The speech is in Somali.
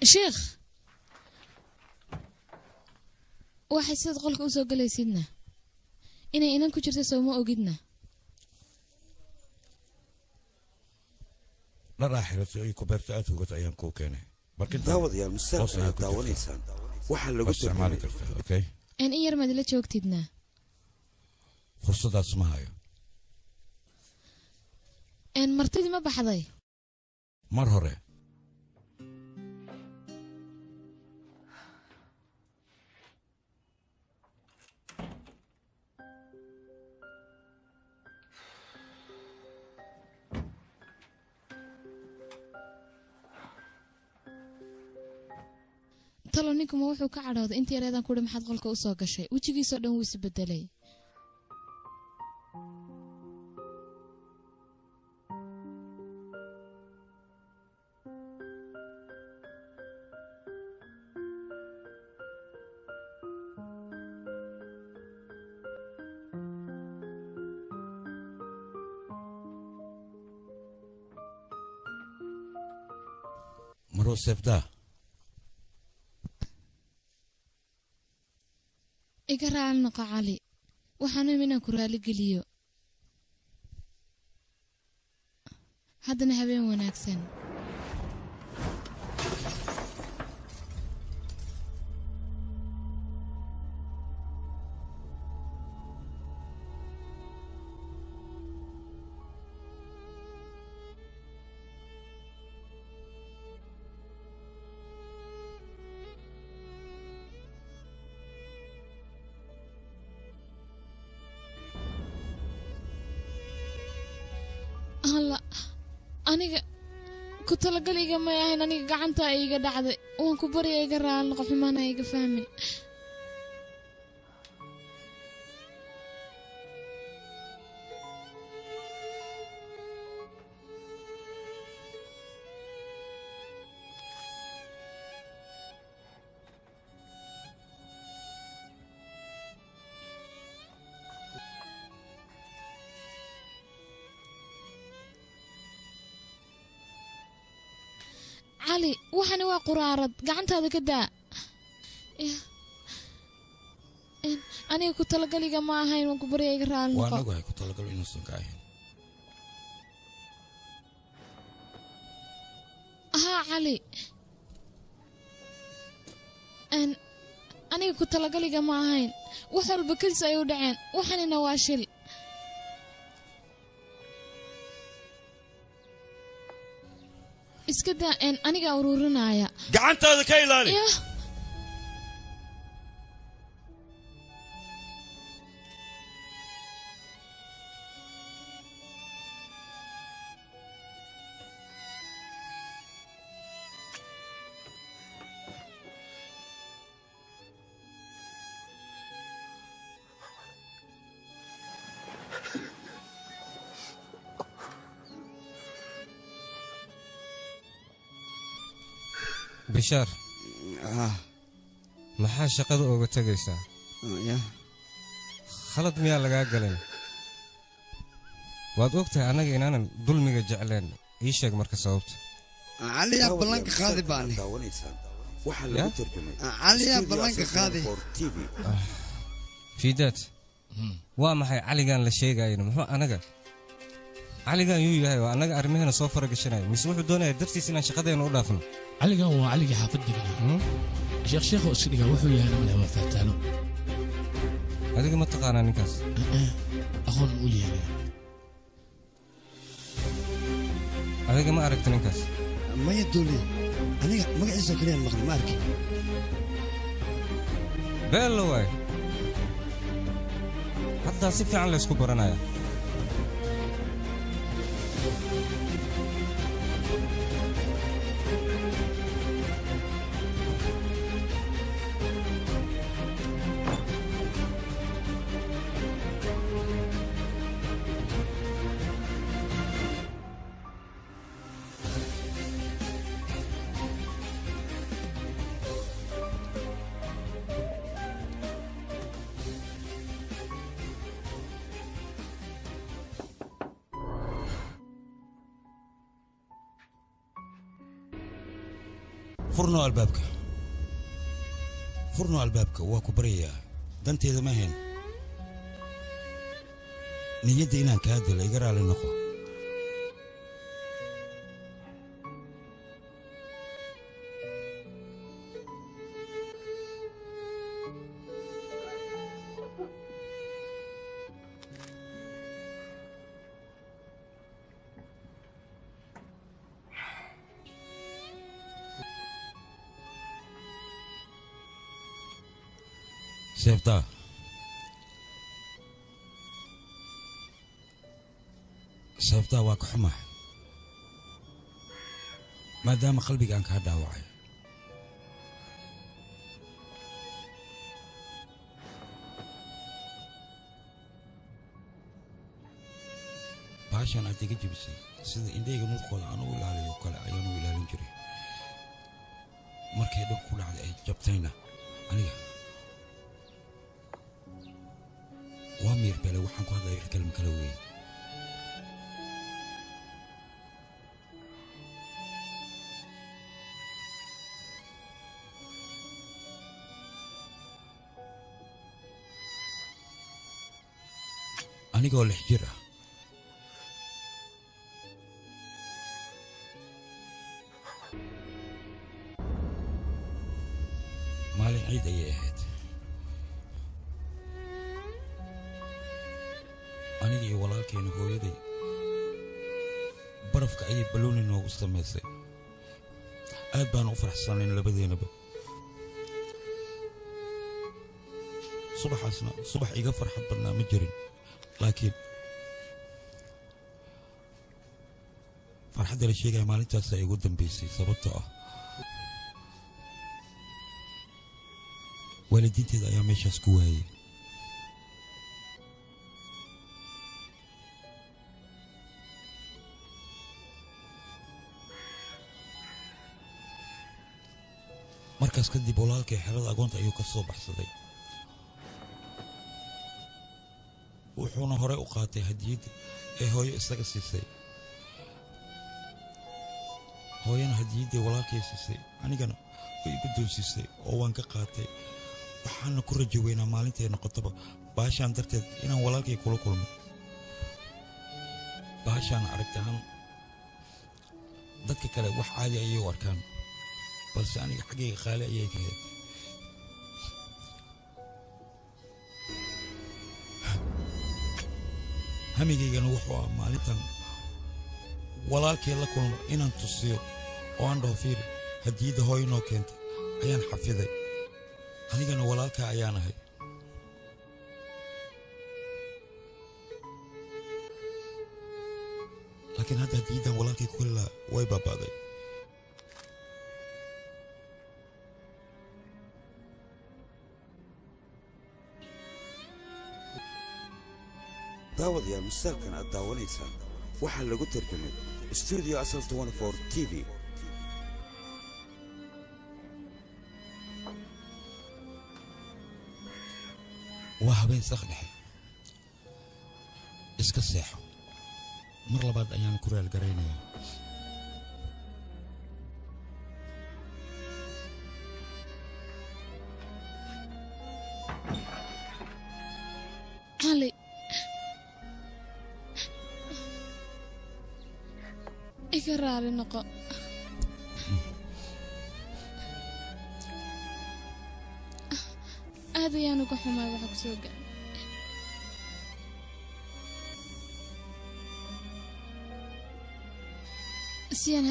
شيخ waxay sida qolka u soo galaysidna inay inan ku jirto soo ma ogidna la raaxayso ay ku beerto aad uga ayaan ku keenay marka daawadayaal mustaqbalka daawanaysan waxa lagu isticmaali kartaa okay in yar ma la joogtidna fursadaas ma hayo in martidii ma baxday mar hore talo ninkuma wuxuu ka cadhooday intii yareedan ku maxad qolka u soo gashay wajigiisa dhan wuu isbedelay maro sefda iga raali noqo cali waxaan inaan ku raali geliyo haddana habeen wanaagsan aniga ku talagaliga ma yahay aniga gacanta iga dhacday waan ku bari iga raali noqo xumaan iga fahmin علي وحنا وقرارد قعنتها كدا أنا كنت لقلي ما هاي وكبري يقرأ وأنا قاعد كنت لقلي إنه كاين ها علي أنا كنت لقلي ما هاي وحول بكل سيودعين وحنا نواشل iskada aniga ururinaya gacantaada ka ilaali بشار maxaa shaqada uga tagaysaa khalad miyaa lagaa galin waad ogtahay annaga inaanan dulmiga jecleen ii sheeg marka sababta caliyaa ballanka qaadi baani caliyaa ballanka qaadi fiidaad waa maxay caligaan la sheegayno muxuu anaga caligaan yuu yahay oo annaga arrimaheena soo faragashanaya mise wuxuu doonayaa dartiis inaan shaqadeena u dhaafno caligan waa caligii xaafaddiga sheekh isdhiga wuxuu yahay namada waa faataano adiga ma taqaanaa ninkaas aqoon u leeyahay adiga ma aragta ninkaas maya doole aniga magaciisa kaliya maqal ma arkin beelo waay hadda si fiican la isku baranaya furno albaabka waa ku baryayaa danteeda ma ahayn niyadda inaan kaa dilo iga raali noqo sababtaa waa ka xumahay maadaama qalbigaan kaa dhaawacay baashaan aad iga jebisay sida indhayga nuurkooda aan u ilaaliyo kale ayaan u ilaalin jiray markay dhab ku dhacday ay jabtayna aniga waa miir bale waxaan ku hadlaya wax kalma kala weyn anigoo 6 jir ah maalin ciid ayay ahayd aniga iyo walaalkeena hooyaday barafka ayay balooni noogu samaysay aad baan u faraxsanayn labadeenaba subaxaasna subax iga farxad badnaa ma jirin laakiin farxadda la sheegaya maalintaas ay ugu dambaysay sababtoo ah waalidiinteeda ayaa meeshaas ku waayay markaas kadib walaalkay xerada agoonta ayuu ka soo baxsaday wuxuuna hore u qaatay hadiyadda ee hooyo isaga siisay hooyana hadiyaddii walaalkay siisay anigana way igu doonsiisay oo waan ka qaatay waxaana ku rajo weynaa maalintay noqotaba baashaan darteed inaan walaalkay kula kulmo baashaana aragtahan dadka kale wax caadi ayay u arkaan balse aniga xaggayga qaali ayay ka hayd hamigaygana wuxuu ah maalintan walaalkay la kulmo inaan tusiyo oo aan dhaho fiiri hadiyadda hooyo noo keentay ayaan xafiday anigana walaalkaa ayaan ahay laakiin hadda hadiyaddan walaalkay ku heli lahaa way baaba'day daawadayaal musaalkan aad daawanaysaan waxaa lagu tarjumay studio asal 24 TV waa habeen saq dhexe iska seexo mar labaad ayaan ku raal garaynayaa cali iga raali noqo aad ayaan uga xumaay waxa ku soo gaaray si aan